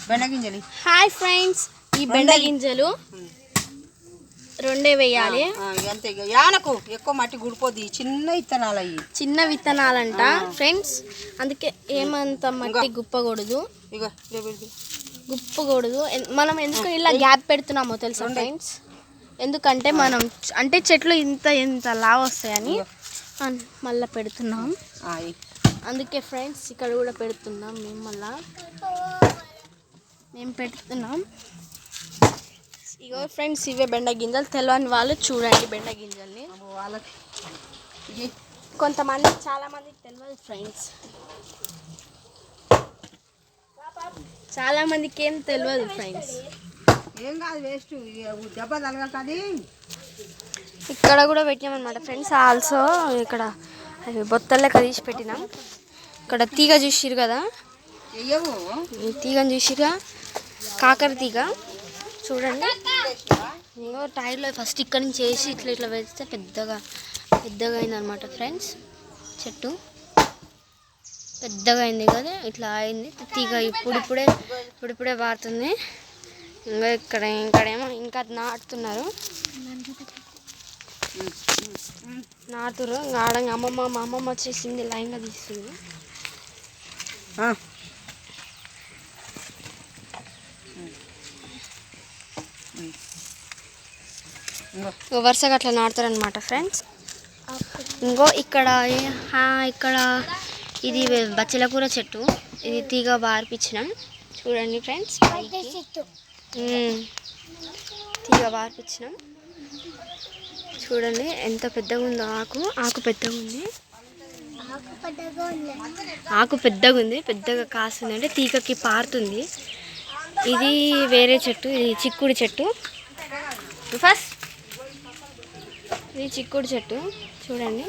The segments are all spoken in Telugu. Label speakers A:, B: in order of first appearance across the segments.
A: బెండ గింజలు.
B: హాయ్ ఫ్రెండ్స్, ఈ బెండ గింజలు రెండే వేయాలి.
A: అంతే, యానకు ఎక్కువ మట్టి గుడిపోద్ది. చిన్న విత్తనాలు అయ్యి,
B: చిన్న విత్తనాలంట ఫ్రెండ్స్. అందుకే ఏమంత మట్టి గుప్పకూడదు, గుప్పకూడదు. మనం ఎందుకు ఇలా గ్యాప్ పెడుతున్నామో తెలుసా ఫ్రెండ్స్? ఎందుకంటే మనం అంటే చెట్లు ఇంత లావు వస్తాయని మళ్ళీ పెడుతున్నాం. అందుకే ఫ్రెండ్స్ ఇక్కడ కూడా పెడుతున్నాం. మేము పెడుతున్నాం. ఇగో ఫ్రెండ్స్, ఇవే బెండ గింజలు. తెలియని వాళ్ళు చూడండి బెండ గింజల్ని. కొంతమంది చాలా మందికి తెలియదు ఫ్రెండ్స్, చాలా మందికి ఏం తెలియదు ఫ్రెండ్స్.
A: ఏం కాదు, వేస్ట్, దెబ్బ తలగకది.
B: ఇక్కడ కూడా పెట్టామన్నమాట ఫ్రెండ్స్. ఆల్సో ఇక్కడ అవి బొత్తలెక్క తీసి పెట్టినాం. ఇక్కడ తీగ చూసిరు కదా, ఈ తీగని చూసిరుగా, కాకర తీగ చూడండి. ఇంకో టైర్లో ఫస్ట్ ఇక్కడ నుంచి వేసి ఇట్లా వేస్తే పెద్దగా అయిందనమాట ఫ్రెండ్స్. చెట్టు పెద్దగా అయింది కదా, ఇట్లా అయింది తీగ. ఇప్పుడిప్పుడే పారుతుంది. ఇంకా ఇక్కడేమో ఇంకా నాటుతున్నారు. ఆడంగా మా అమ్మమ్మ వచ్చేసింది, లైన్గా తీస్తుంది. వరుసగా అట్లా నాటుతారనమాట ఫ్రెండ్స్. ఇంకో ఇక్కడ ఇది బచ్చల కూర చెట్టు. ఇది తీగ బార్పించినాం చూడండి ఫ్రెండ్స్. తీగ బార్పించినాం చూడండి ఎంత పెద్దగా ఉందో. ఆకు పెద్దగా ఉంది. ఆకు పెద్దగా ఉంది, పెద్దగా కాస్తుంది, అంటే తీగకి పారుతుంది. ఇది వేరే చెట్టు, ఇది చిక్కుడు చెట్టు. ఫస్ట్ ఇది చిక్కుడు చెట్టు చూడండి.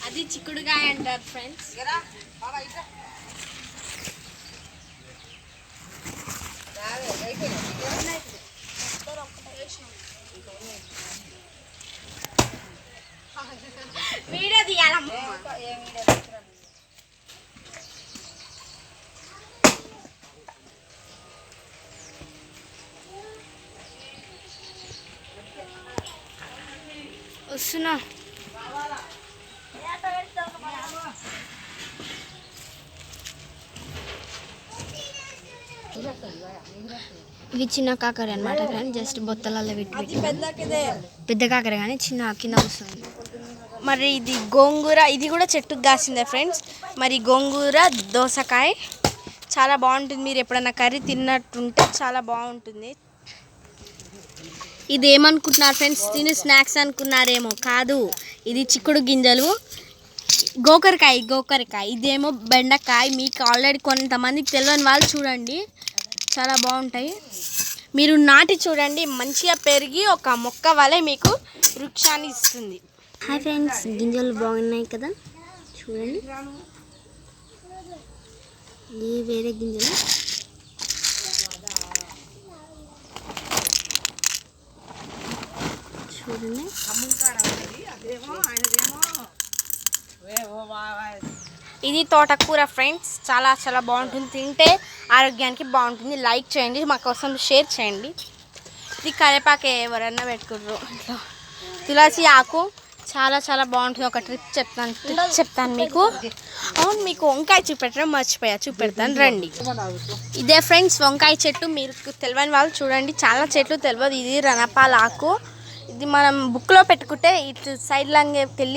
B: అది చిక్కుడుకాయ అంటారు ఫ్రెండ్స్. వీడియో తీయాలమ్మా. వస్తున్నా. ఇవి చిన్న కాకర అనమాట ఫ్రెండ్. జస్ట్ బొత్తలలో పెట్టి పెద్ద కాకర కానీ చిన్న కింద వస్తుంది. మరి ఇది గోంగూర, ఇది కూడా చెట్టుకు కాసిందే ఫ్రెండ్స్. మరి గోంగూర దోసకాయ చాలా బాగుంటుంది. మీరు ఎప్పుడన్నా కర్రీ తిన్నట్టుంటే చాలా బాగుంటుంది. ఇది ఏమనుకుంటున్నారు ఫ్రెండ్స్? తిని స్నాక్స్ అనుకున్నారేమో, కాదు. ఇది చిక్కుడు గింజలు, గోకరకాయ. ఇదేమో బెండకాయ. మీకు ఆల్రెడీ కొంతమందికి తెలియని వాళ్ళు చూడండి, చాలా బాగుంటాయి. మీరు నాటి చూడండి, మంచిగా పెరిగి ఒక మొక్క వలె మీకు వృక్షాన్ని ఇస్తుంది. హాయ్ ఫ్రెండ్స్, గింజలు బాగున్నాయి కదా చూడండి. ఇవి వేరే గింజలు. చూడండి, ఇది తోటకూర ఫ్రెండ్స్. చాలా చాలా బాగుంటుంది, తింటే ఆరోగ్యానికి బాగుంటుంది. లైక్ చేయండి, మా కోసం షేర్ చేయండి. ఇది కరివేపాకు ఎవరన్నా పెట్టుకుంటారు ఇంట్లో. తులసి ఆకు చాలా చాలా బాగుంటుంది. ఒక ట్రిప్ చెప్తాను మీకు. అవును, మీకు వంకాయ చూపెట్టడం మర్చిపోయా, చూపెడతాను రండి. ఇదే ఫ్రెండ్స్ వంకాయ చెట్టు. మీరు తెలియని వాళ్ళు చూడండి, చాలా చెట్లు తెలియదు. ఇది రణపాల ఆకు. ఇది మనం బుక్లో పెట్టుకుంటే ఇటు సైడ్ లాంగ్ వెళ్ళి